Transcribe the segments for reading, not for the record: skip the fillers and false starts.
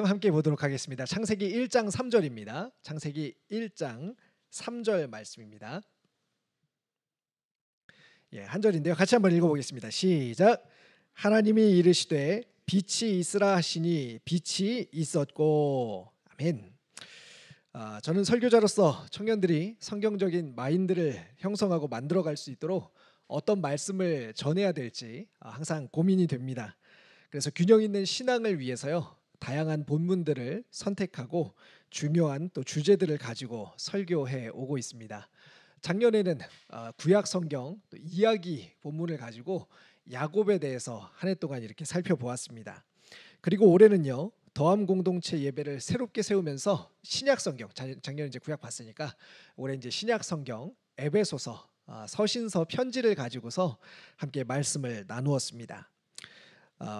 함께 보도록 하겠습니다. 창세기 1장 3절입니다. 창세기 1장 3절 말씀입니다. 한 절인데요. 같이 한번 읽어보겠습니다. 시작. 하나님이 이르시되 빛이 있으라 하시니 빛이 있었고. 아멘. 저는 설교자로서 청년들이 성경적인 마인드를 형성하고 만들어갈 수 있도록 어떤 말씀을 전해야 될지 항상 고민이 됩니다. 그래서 균형 있는 신앙을 위해서요, 다양한 본문들을 선택하고 중요한 또 주제들을 가지고 설교해 오고 있습니다. 작년에는 구약 성경 또 이야기 본문을 가지고 야곱에 대해서 한 해 동안 이렇게 살펴보았습니다. 그리고 올해는요, 더함 공동체 예배를 새롭게 세우면서 신약 성경, 작년 이제 구약 봤으니까 올해 이제 신약 성경 에베소서, 서신서 편지를 가지고서 함께 말씀을 나누었습니다.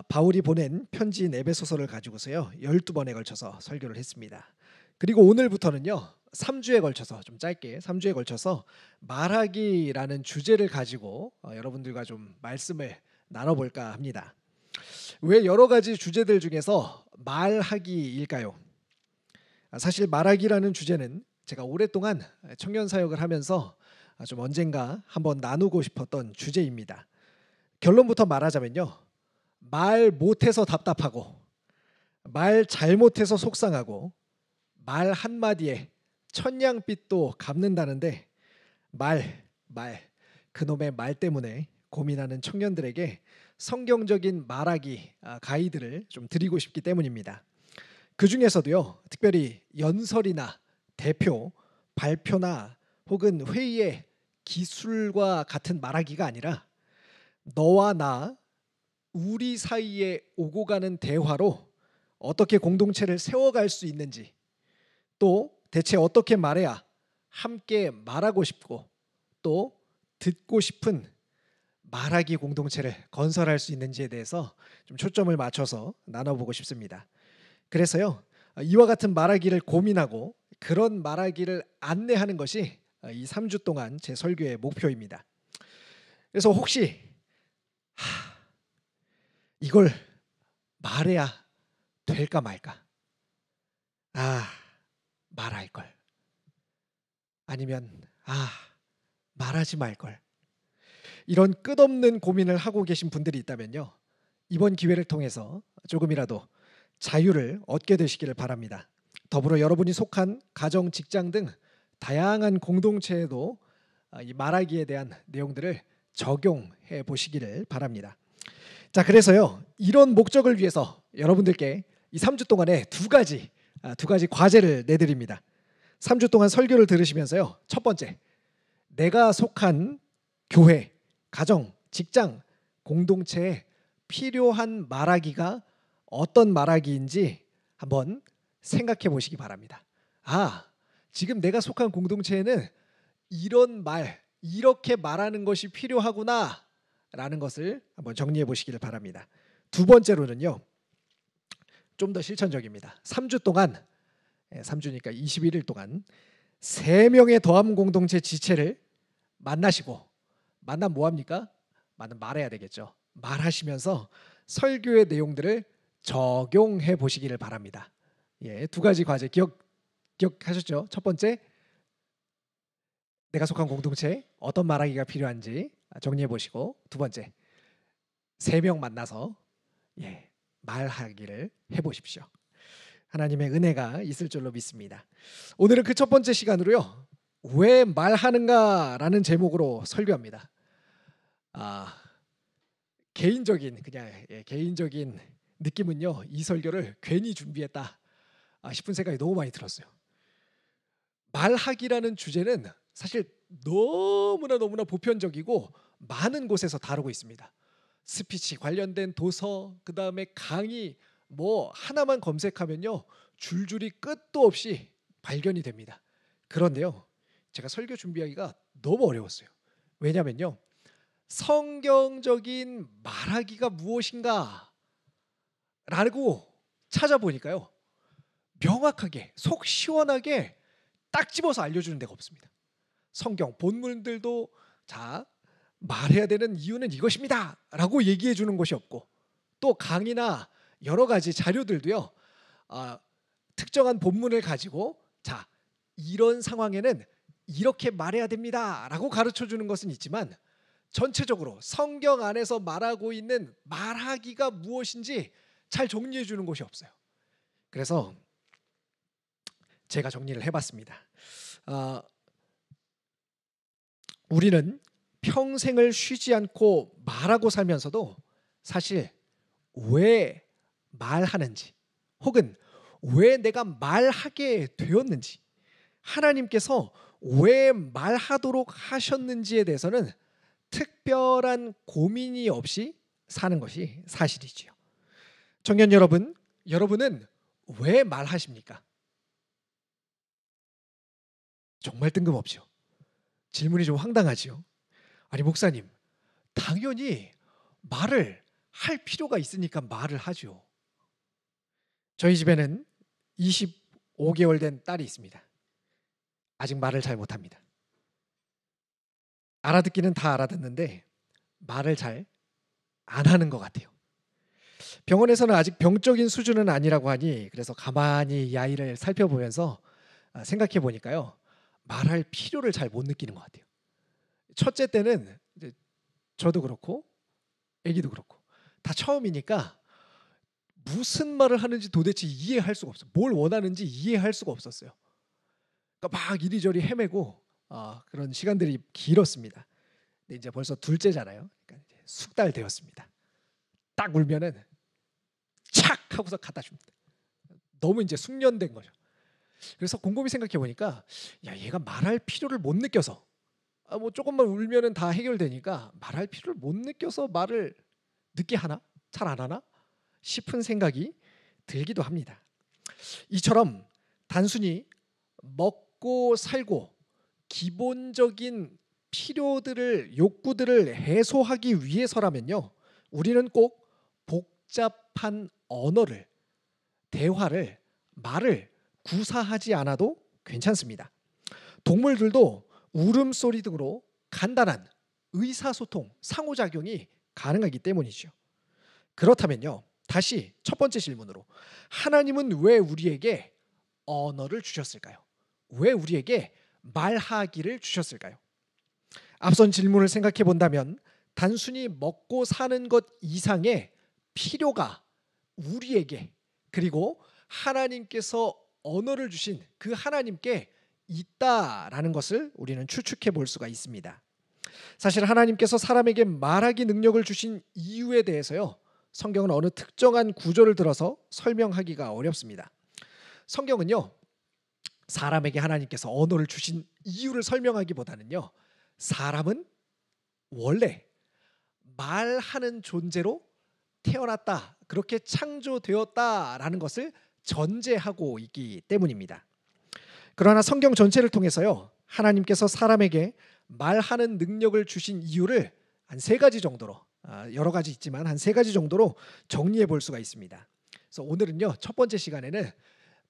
바울이 보낸 편지인 에베소서를 가지고서요 12번에 걸쳐서 설교를 했습니다. 그리고 오늘부터는요 3주에 걸쳐서 좀 짧게 3주에 걸쳐서 말하기라는 주제를 가지고 여러분들과 좀 말씀을 나눠볼까 합니다. 왜 여러 가지 주제들 중에서 말하기일까요? 사실 말하기라는 주제는 제가 오랫동안 청년 사역을 하면서 좀 언젠가 한번 나누고 싶었던 주제입니다. 결론부터 말하자면요, 말 못해서 답답하고 말 잘못해서 속상하고 말 한마디에 천냥빚도 갚는다는데 그놈의 말 때문에 고민하는 청년들에게 성경적인 말하기 가이드를 좀 드리고 싶기 때문입니다. 그 중에서도요, 특별히 연설이나 대표, 발표나 혹은 회의의 기술과 같은 말하기가 아니라 너와 나, 우리 사이에 오고 가는 대화로 어떻게 공동체를 세워갈 수 있는지, 또 대체 어떻게 말해야 함께 말하고 싶고 또 듣고 싶은 말하기 공동체를 건설할 수 있는지에 대해서 좀 초점을 맞춰서 나눠보고 싶습니다. 그래서요, 이와 같은 말하기를 고민하고 그런 말하기를 안내하는 것이 이 3주 동안 제 설교의 목표입니다. 그래서 혹시 이걸 말해야 될까 말까? 말할 걸. 아니면 말하지 말 걸. 이런 끝없는 고민을 하고 계신 분들이 있다면요, 이번 기회를 통해서 조금이라도 자유를 얻게 되시기를 바랍니다. 더불어 여러분이 속한 가정, 직장 등 다양한 공동체에도 이 말하기에 대한 내용들을 적용해 보시기를 바랍니다. 자, 그래서요, 이런 목적을 위해서 여러분들께 이 3주 동안에 두 가지 과제를 내드립니다. 3주 동안 설교를 들으시면서요, 첫 번째, 내가 속한 교회, 가정, 직장, 공동체에 필요한 말하기가 어떤 말하기인지 한번 생각해 보시기 바랍니다. 지금 내가 속한 공동체에는 이런 말, 이렇게 말하는 것이 필요하구나 라는 것을 한번 정리해 보시기를 바랍니다. 두 번째로는요, 좀 더 실천적입니다. 3주 동안, 3주니까 21일 동안 3명의 더함 공동체 지체를 만나시고, 만나면 뭐합니까? 말해야 되겠죠. 말하시면서 설교의 내용들을 적용해 보시기를 바랍니다. 두 가지 과제 기억하셨죠? 첫 번째, 내가 속한 공동체에 어떤 말하기가 필요한지 정리해 보시고, 두 번째, 3명 만나서 말하기를 해보십시오. 하나님의 은혜가 있을 줄로 믿습니다. 오늘은 그 첫 번째 시간으로요, 왜 말하는가라는 제목으로 설교합니다. 개인적인 느낌은요, 이 설교를 괜히 준비했다 싶은 생각이 너무 많이 들었어요. 말하기라는 주제는 사실 너무나 보편적이고 많은 곳에서 다루고 있습니다. 스피치 관련된 도서, 그 다음에 강의, 하나만 검색하면요, 줄줄이 끝도 없이 발견이 됩니다. 그런데요, 제가 설교 준비하기가 너무 어려웠어요. 왜냐면요, 성경적인 말하기가 무엇인가 라고 찾아보니까요, 명확하게 속 시원하게 딱 집어서 알려주는 데가 없습니다. 성경 본문들도 말해야 되는 이유는 이것입니다 라고 얘기해 주는 것이 없고, 또 강의나 여러 가지 자료들도요, 아, 특정한 본문을 가지고 자, 이런 상황에는 이렇게 말해야 됩니다라고 가르쳐 주는 것은 있지만 전체적으로 성경 안에서 말하고 있는 말하기가 무엇인지 잘 정리해 주는 것이 없어요. 그래서 제가 정리를 해봤습니다. 우리는 평생을 쉬지 않고 말하고 살면서도 사실 왜 말하는지 혹은 왜 내가 말하게 되었는지 하나님께서 왜 말하도록 하셨는지에 대해서는 특별한 고민이 없이 사는 것이 사실이지요. 청년 여러분, 여러분은 왜 말하십니까? 정말 뜬금없죠. 질문이 좀 황당하지요. 아니 목사님, 당연히 말을 할 필요가 있으니까 말을 하죠. 저희 집에는 25개월 된 딸이 있습니다. 아직 말을 잘 못합니다. 알아듣기는 다 알아듣는데 말을 잘 안 하는 것 같아요. 병원에서는 아직 병적인 수준은 아니라고 하니 그래서 가만히 이 아이를 살펴보면서 생각해 보니까요. 말할 필요를 잘 못 느끼는 것 같아요. 첫째 때는 이제 저도 그렇고 아기도 그렇고 다 처음이니까 무슨 말을 하는지 도대체 이해할 수가 없어요. 뭘 원하는지 이해할 수가 없었어요. 그러니까 막 이리저리 헤매고 그런 시간들이 길었습니다. 근데 이제 벌써 둘째잖아요. 그러니까 이제 숙달 되었습니다. 딱 울면은 착 하고서 갖다 줍니다. 너무 이제 숙련된 거죠. 그래서 곰곰이 생각해 보니까 야 얘가 말할 필요를 못 느껴서 뭐 조금만 울면은 다 해결되니까 말할 필요를 못 느껴서 말을 늦게 하나? 잘 안 하나? 싶은 생각이 들기도 합니다. 이처럼 단순히 먹고 살고 기본적인 필요들을 욕구들을 해소하기 위해서라면요. 우리는 꼭 복잡한 언어를 대화를 말을 구사하지 않아도 괜찮습니다. 동물들도 울음소리 등으로 간단한 의사소통, 상호작용이 가능하기 때문이죠. 그렇다면요. 다시 첫 번째 질문으로 하나님은 왜 우리에게 언어를 주셨을까요? 왜 우리에게 말하기를 주셨을까요? 앞선 질문을 생각해 본다면 단순히 먹고 사는 것 이상의 필요가 우리에게 그리고 하나님께서 언어를 주신 그 하나님께 있다라는 것을 우리는 추측해 볼 수가 있습니다. 사실 하나님께서 사람에게 말하기 능력을 주신 이유에 대해서요. 성경은 어느 특정한 구절을 들어서 설명하기가 어렵습니다. 성경은요. 사람에게 하나님께서 언어를 주신 이유를 설명하기보다는요. 사람은 원래 말하는 존재로 태어났다. 그렇게 창조되었다라는 것을 전제하고 있기 때문입니다. 그러나 성경 전체를 통해서요. 하나님께서 사람에게 말하는 능력을 주신 이유를 한 세 가지 정도로 여러 가지 있지만 한 세 가지 정도로 정리해 볼 수가 있습니다. 그래서 오늘은요. 첫 번째 시간에는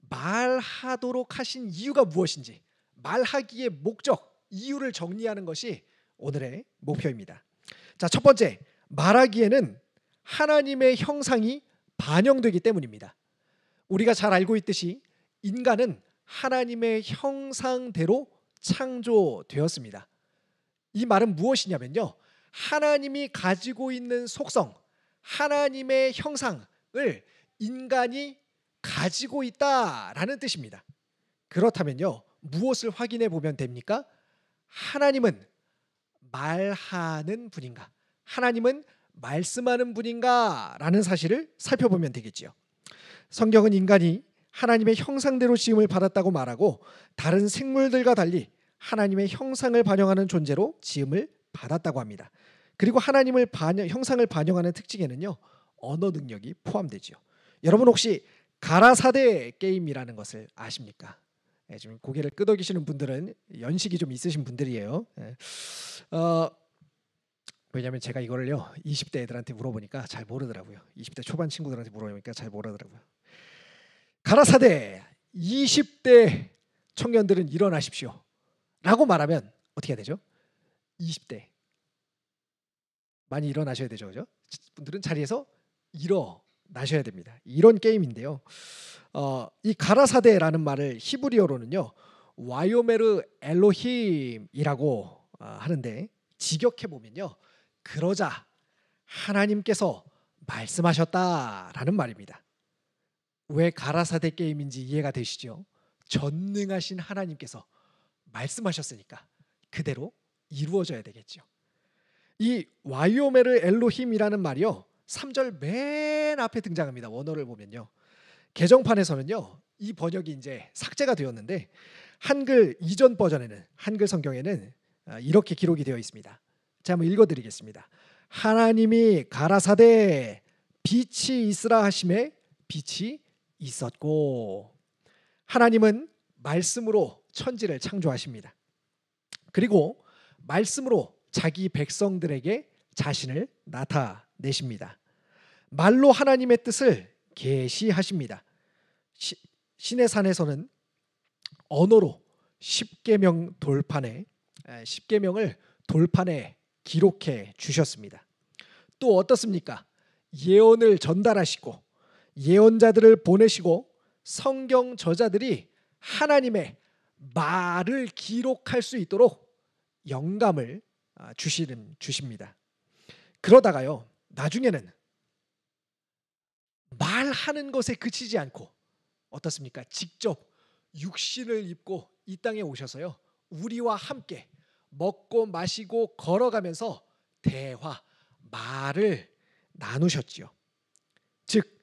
말하도록 하신 이유가 무엇인지 말하기의 목적, 이유를 정리하는 것이 오늘의 목표입니다. 자, 첫 번째, 말하기에는 하나님의 형상이 반영되기 때문입니다. 우리가 잘 알고 있듯이 인간은 하나님의 형상대로 창조되었습니다. 이 말은 무엇이냐면요. 하나님이 가지고 있는 속성, 하나님의 형상을 인간이 가지고 있다라는 뜻입니다. 그렇다면요. 무엇을 확인해 보면 됩니까? 하나님은 말하는 분인가? 하나님은 말씀하는 분인가? 라는 사실을 살펴보면 되겠지요. 성경은 인간이 하나님의 형상대로 지음을 받았다고 말하고 다른 생물들과 달리 하나님의 형상을 반영하는 존재로 지음을 받았다고 합니다. 그리고 하나님을 형상을 반영하는 특징에는요. 언어 능력이 포함되지요. 여러분 혹시 가라사대 게임이라는 것을 아십니까? 지금 고개를 끄덕이시는 분들은 연식이 좀 있으신 분들이에요. 왜냐하면 제가 이거를요 20대 애들한테 물어보니까 잘 모르더라고요. 20대 초반 친구들한테 물어보니까 잘 모르더라고요. 가라사대 20대 청년들은 일어나십시오 라고 말하면 어떻게 해야 되죠? 20대 많이 일어나셔야 되죠. 그죠? 분들은 자리에서 나셔야 됩니다. 이런 게임인데요. 이 가라사데라는 말을 히브리어로는요, 와요메르 엘로힘이라고 하는데, 직역해 보면요, 그러자 하나님께서 말씀하셨다라는 말입니다. 왜 가라사데 게임인지 이해가 되시죠? 전능하신 하나님께서 말씀하셨으니까 그대로 이루어져야 되겠죠. 이 와이오메르 엘로힘이라는 말이요, 3절 맨 앞에 등장합니다. 원어를 보면요. 개정판에서는요, 이 번역이 이제 삭제가 되었는데 한글 이전 버전에는, 한글 성경에는 이렇게 기록이 되어 있습니다. 제가 한번 읽어드리겠습니다. 하나님이 가라사대 빛이 있으라 하심에 빛이 있었고. 하나님은 말씀으로 천지를 창조하십니다. 그리고 말씀으로 자기 백성들에게 자신을 나타내십니다. 말로 하나님의 뜻을 계시하십니다. 시내산에서는 언어로 십계명을 돌판에 기록해 주셨습니다. 또 어떻습니까? 예언을 전달하시고 예언자들을 보내시고 성경 저자들이 하나님의 말을 기록할 수 있도록 영감을 주십니다. 그러다가요, 나중에는 말하는 것에 그치지 않고 어떻습니까? 직접 육신을 입고 이 땅에 오셔서요, 우리와 함께 먹고 마시고 걸어가면서 말을 나누셨지요. 즉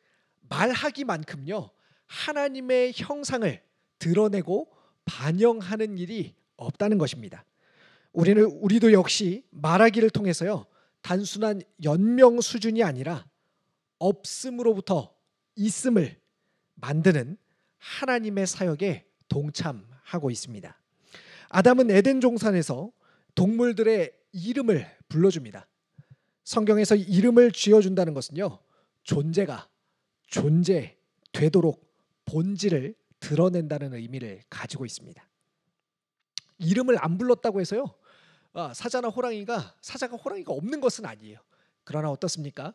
말하기만큼요, 하나님의 형상을 드러내고 반영하는 일이 없다는 것입니다. 우리도 역시 말하기를 통해서요, 단순한 연명 수준이 아니라 없음으로부터 있음을 만드는 하나님의 사역에 동참하고 있습니다. 아담은 에덴 동산에서 동물들의 이름을 불러줍니다. 성경에서 이름을 지어준다는 것은요, 존재가 존재되도록 본질을 드러낸다는 의미를 가지고 있습니다. 이름을 안 불렀다고 해서요, 사자가 호랑이가 없는 것은 아니에요. 그러나 어떻습니까?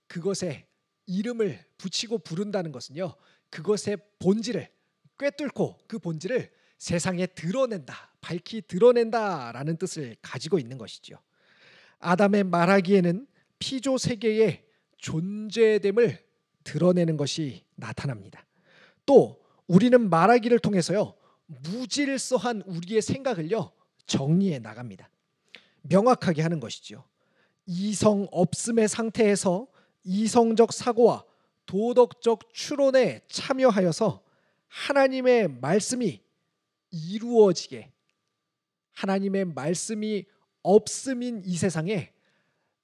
그것에 이름을 붙이고 부른다는 것은요, 그것의 본질을 꿰뚫고 그 본질을 세상에 드러낸다, 밝히 드러낸다라는 뜻을 가지고 있는 것이죠. 아담의 말하기에는 피조 세계의 존재됨을 드러내는 것이 나타납니다. 또 우리는 말하기를 통해서요, 무질서한 우리의 생각을요, 정리해 나갑니다. 명확하게 하는 것이죠. 이성 없음의 상태에서 이성적 사고와 도덕적 추론에 참여하여서 하나님의 말씀이 이루어지게, 하나님의 말씀이 없음인 이 세상에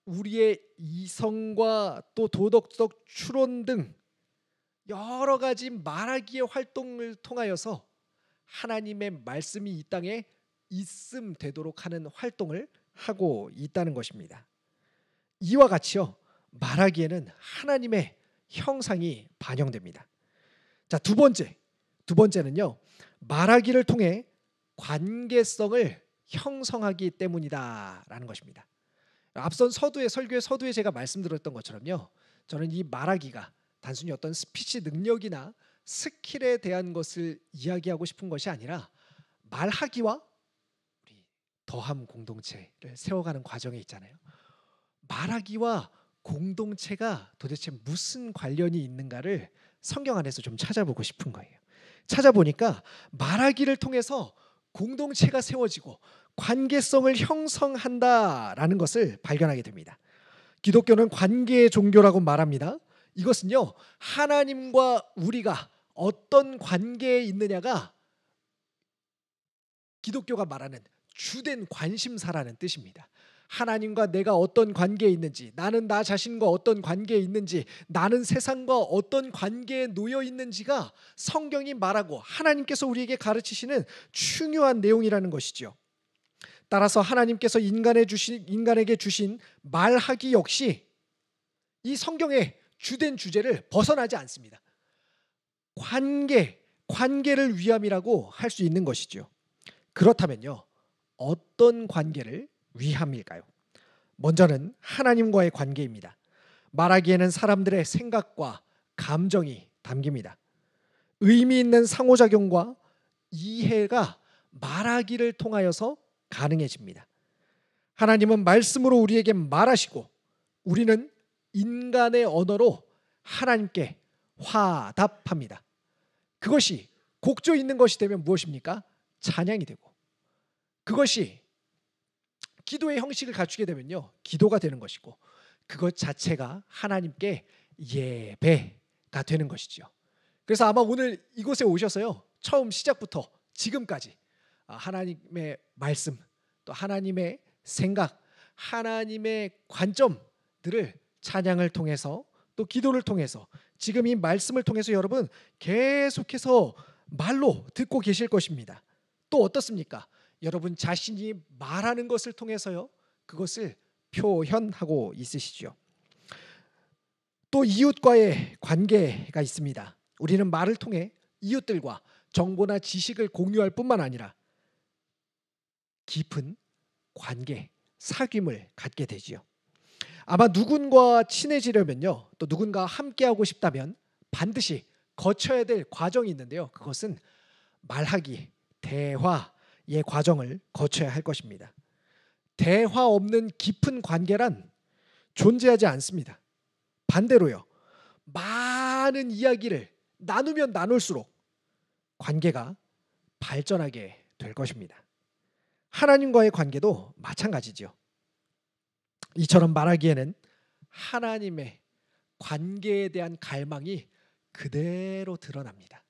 우리의 이성과 또 도덕적 추론 등 여러 가지 말하기의 활동을 통하여서 하나님의 말씀이 이 땅에 있음 되도록 하는 활동을 하고 있다는 것입니다. 이와 같이요, 말하기에는 하나님의 형상이 반영됩니다. 자, 두 번째는요, 말하기를 통해 관계성을 형성하기 때문이다라는 것입니다. 앞선 설교의 서두에 제가 말씀드렸던 것처럼요, 저는 이 말하기가 단순히 어떤 스피치 능력이나 스킬에 대한 것을 이야기하고 싶은 것이 아니라 말하기와 우리 더함 공동체를 세워가는 과정에 있잖아요. 말하기와 공동체가 도대체 무슨 관련이 있는가를 성경 안에서 좀 찾아보고 싶은 거예요. 찾아보니까 말하기를 통해서 공동체가 세워지고 관계성을 형성한다라는 것을 발견하게 됩니다. 기독교는 관계의 종교라고 말합니다. 이것은요, 하나님과 우리가 어떤 관계에 있느냐가 기독교가 말하는 주된 관심사라는 뜻입니다. 하나님과 내가 어떤 관계에 있는지, 나는 나 자신과 어떤 관계에 있는지, 나는 세상과 어떤 관계에 놓여 있는지가 성경이 말하고 하나님께서 우리에게 가르치시는 중요한 내용이라는 것이죠. 따라서 하나님께서 인간에게 주신 말하기 역시 이 성경의 주된 주제를 벗어나지 않습니다. 관계를 위함이라고 할 수 있는 것이죠. 그렇다면요, 어떤 관계를 위함일까요? 먼저는 하나님과의 관계입니다. 말하기에는 사람들의 생각과 감정이 담깁니다. 의미 있는 상호작용과 이해가 말하기를 통하여서 가능해집니다. 하나님은 말씀으로 우리에게 말하시고 우리는 인간의 언어로 하나님께 화답합니다. 그것이 곡조 있는 것이 되면 무엇입니까? 찬양이 되고, 그것이 기도의 형식을 갖추게 되면요, 기도가 되는 것이고, 그것 자체가 하나님께 예배가 되는 것이죠. 그래서 아마 오늘 이곳에 오셔서요, 처음 시작부터 지금까지 하나님의 말씀, 또 하나님의 생각, 하나님의 관점들을 찬양을 통해서 또 기도를 통해서 지금 이 말씀을 통해서 여러분 계속해서 말로 듣고 계실 것입니다. 또 어떻습니까? 여러분 자신이 말하는 것을 통해서요, 그것을 표현하고 있으시죠. 또 이웃과의 관계가 있습니다. 우리는 말을 통해 이웃들과 정보나 지식을 공유할 뿐만 아니라 깊은 관계, 사귐을 갖게 되지요. 아마 누군가 친해지려면요, 또 누군가 함께하고 싶다면 반드시 거쳐야 될 과정이 있는데요, 그것은 말하기, 대화의 과정을 거쳐야 할 것입니다. 대화 없는 깊은 관계란 존재하지 않습니다. 반대로요, 많은 이야기를 나누면 나눌수록 관계가 발전하게 될 것입니다. 하나님과의 관계도 마찬가지죠. 이처럼 말하기에는 하나님의 관계에 대한 갈망이 그대로 드러납니다.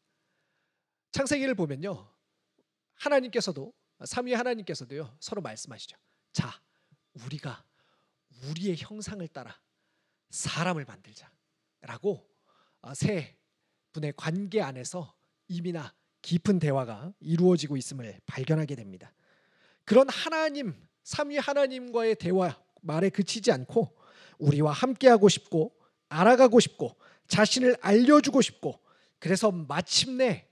창세기를 보면요, 하나님께서도, 삼위 하나님께서도요, 서로 말씀하시죠. 자, 우리가 우리의 형상을 따라 사람을 만들자라고 세 분의 관계 안에서 이미나 깊은 대화가 이루어지고 있음을 발견하게 됩니다. 그런 하나님, 삼위 하나님과의 대화 말에 그치지 않고 우리와 함께하고 싶고 알아가고 싶고 자신을 알려주고 싶고, 그래서 마침내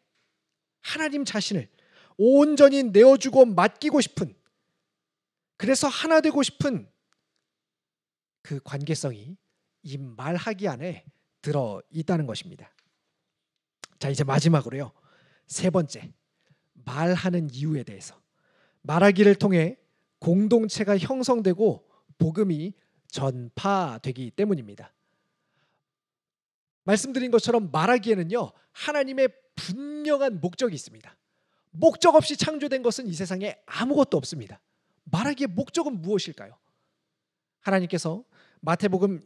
하나님 자신을 온전히 내어주고 맡기고 싶은, 그래서 하나 되고 싶은 그 관계성이 이 말하기 안에 들어 있다는 것입니다. 자, 이제 마지막으로요, 세 번째, 말하는 이유에 대해서. 말하기를 통해 공동체가 형성되고 복음이 전파되기 때문입니다. 말씀드린 것처럼 말하기에는요, 하나님의 분명한 목적이 있습니다. 목적 없이 창조된 것은 이 세상에 아무것도 없습니다. 말하기의 목적은 무엇일까요? 하나님께서 마태복음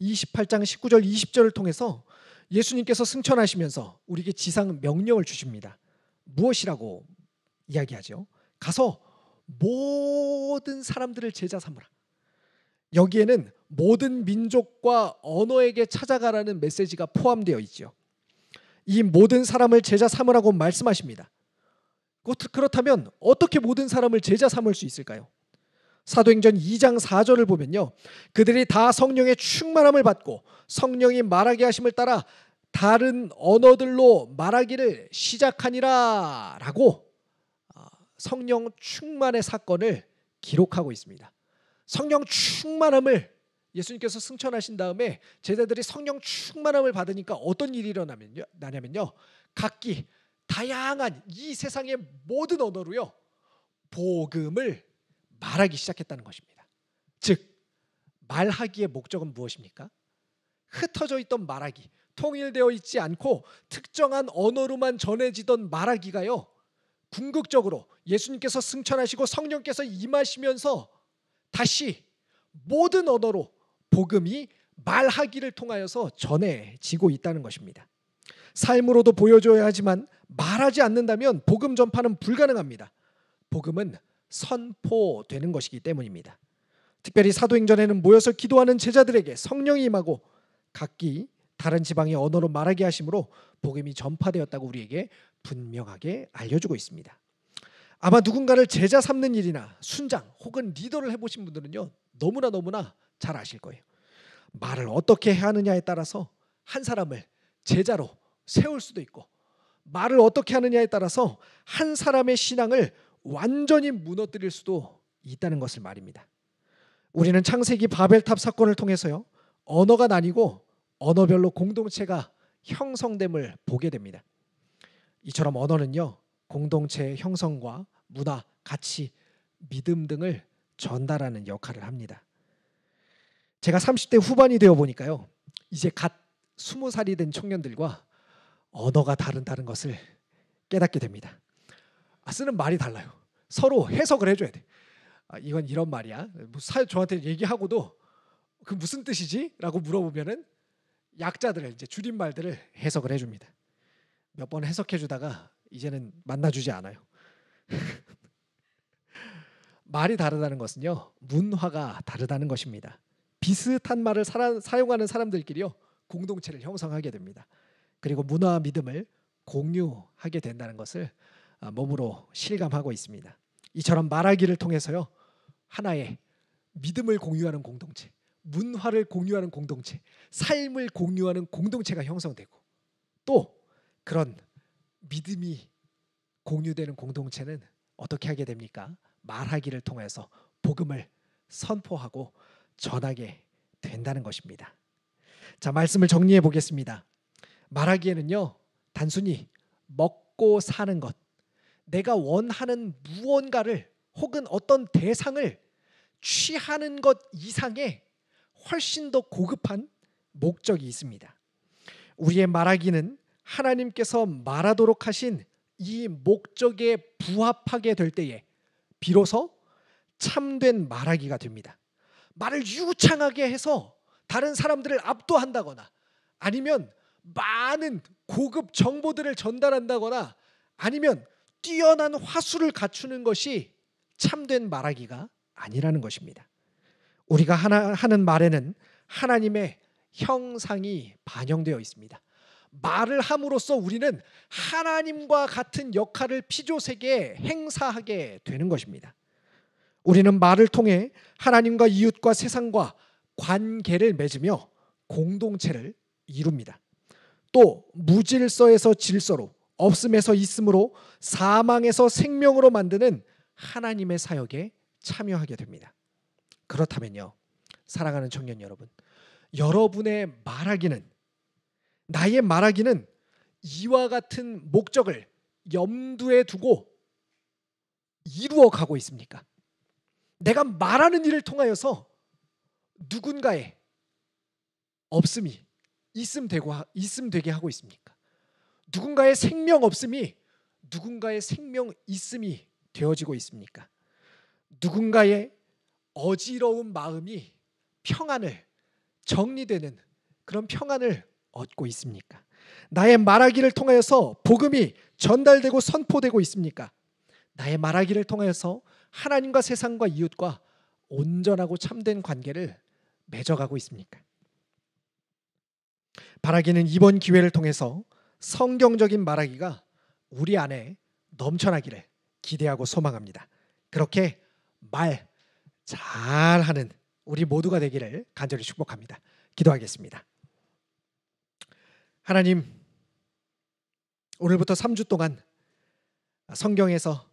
28장 19절 20절을 통해서 예수님께서 승천하시면서 우리에게 지상 명령을 주십니다. 무엇이라고 이야기하죠? 가서 모든 사람들을 제자 삼으라. 여기에는 모든 민족과 언어에게 찾아가라는 메시지가 포함되어 있죠. 이 모든 사람을 제자 삼으라고 말씀하십니다. 그렇다면 어떻게 모든 사람을 제자 삼을 수 있을까요? 사도행전 2장 4절을 보면요, 그들이 다 성령의 충만함을 받고 성령이 말하게 하심을 따라 다른 언어들로 말하기를 시작하니라 라고 성령 충만의 사건을 기록하고 있습니다. 성령 충만함을, 예수님께서 승천하신 다음에 제자들이 성령 충만함을 받으니까 어떤 일이 일어나냐면요, 각기 다양한 이 세상의 모든 언어로요, 복음을 말하기 시작했다는 것입니다. 즉, 말하기의 목적은 무엇입니까? 흩어져 있던 말하기, 통일되어 있지 않고 특정한 언어로만 전해지던 말하기가요, 궁극적으로 예수님께서 승천하시고 성령께서 임하시면서 다시 모든 언어로 복음이 말하기를 통하여서 전해지고 있다는 것입니다. 삶으로도 보여줘야 하지만 말하지 않는다면 복음 전파는 불가능합니다. 복음은 선포되는 것이기 때문입니다. 특별히 사도행전에는 모여서 기도하는 제자들에게 성령이 임하고 각기 다른 지방의 언어로 말하게 하심으로 복음이 전파되었다고 우리에게 분명하게 알려주고 있습니다. 아마 누군가를 제자 삼는 일이나 순장 혹은 리더를 해보신 분들은요, 너무나 잘 아실 거예요. 말을 어떻게 해야 하느냐에 따라서 한 사람을 제자로 세울 수도 있고, 말을 어떻게 하느냐에 따라서 한 사람의 신앙을 완전히 무너뜨릴 수도 있다는 것을 말입니다. 우리는 창세기 바벨탑 사건을 통해서요, 언어가 나뉘고 언어별로 공동체가 형성됨을 보게 됩니다. 이처럼 언어는요, 공동체의 형성과 문화, 가치, 믿음 등을 전달하는 역할을 합니다. 제가 30대 후반이 되어 보니까요, 이제 갓 20살이 된 청년들과 언어가 다른 것을 깨닫게 됩니다. 쓰는 말이 달라요. 서로 해석을 해줘야 돼. 이건 이런 말이야. 저한테 얘기하고도 그 무슨 뜻이지? 라고 물어보면은 약자들을, 이제 줄임말들을 해석을 해줍니다. 몇 번 해석해주다가 이제는 만나주지 않아요. 말이 다르다는 것은요, 문화가 다르다는 것입니다. 비슷한 말을 사용하는 사람들끼리요, 공동체를 형성하게 됩니다. 그리고 문화와 믿음을 공유하게 된다는 것을 몸으로 실감하고 있습니다. 이처럼 말하기를 통해서요, 하나의 믿음을 공유하는 공동체, 문화를 공유하는 공동체, 삶을 공유하는 공동체가 형성되고, 또 그런 믿음이 공유되는 공동체는 어떻게 하게 됩니까? 말하기를 통해서 복음을 선포하고 전하게 된다는 것입니다. 자, 말씀을 정리해 보겠습니다. 말하기에는요, 단순히 먹고 사는 것, 내가 원하는 무언가를 혹은 어떤 대상을 취하는 것 이상의 훨씬 더 고급한 목적이 있습니다. 우리의 말하기는 하나님께서 말하도록 하신 이 목적에 부합하게 될 때에 비로소 참된 말하기가 됩니다. 말을 유창하게 해서 다른 사람들을 압도한다거나, 아니면 많은 고급 정보들을 전달한다거나, 아니면 뛰어난 화술을 갖추는 것이 참된 말하기가 아니라는 것입니다. 우리가 하는 말에는 하나님의 형상이 반영되어 있습니다. 말을 함으로써 우리는 하나님과 같은 역할을 피조세계에 행사하게 되는 것입니다. 우리는 말을 통해 하나님과 이웃과 세상과 관계를 맺으며 공동체를 이룹니다. 또 무질서에서 질서로, 없음에서 있음으로, 사망에서 생명으로 만드는 하나님의 사역에 참여하게 됩니다. 그렇다면요, 사랑하는 청년 여러분, 여러분의 말하기는, 나의 말하기는 이와 같은 목적을 염두에 두고 이루어가고 있습니까? 내가 말하는 일을 통하여서 누군가의 없음이 있음 되게 하고 있습니까? 누군가의 생명 없음이 누군가의 생명 있음이 되어지고 있습니까? 누군가의 어지러운 마음이 평안을, 정리되는 그런 평안을 얻고 있습니까? 나의 말하기를 통하여서 복음이 전달되고 선포되고 있습니까? 나의 말하기를 통하여서 하나님과 세상과 이웃과 온전하고 참된 관계를 맺어가고 있습니까? 바라기는 이번 기회를 통해서 성경적인 말하기가 우리 안에 넘쳐나기를 기대하고 소망합니다. 그렇게 말 잘하는 우리 모두가 되기를 간절히 축복합니다. 기도하겠습니다. 하나님, 오늘부터 3주 동안 성경에서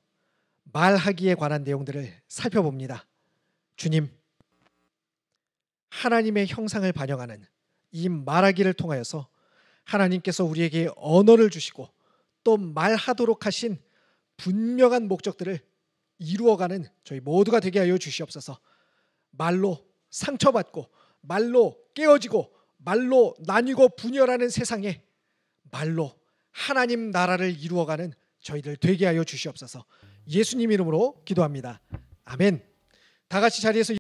말하기에 관한 내용들을 살펴봅니다. 주님, 하나님의 형상을 반영하는 이 말하기를 통하여서 하나님께서 우리에게 언어를 주시고 또 말하도록 하신 분명한 목적들을 이루어가는 저희 모두가 되게 하여 주시옵소서. 말로 상처받고, 말로 깨어지고, 말로 나뉘고 분열하는 세상에 말로 하나님 나라를 이루어가는 저희들 되게 하여 주시옵소서. 예수님 이름으로 기도합니다. 아멘. 다 같이 자리에서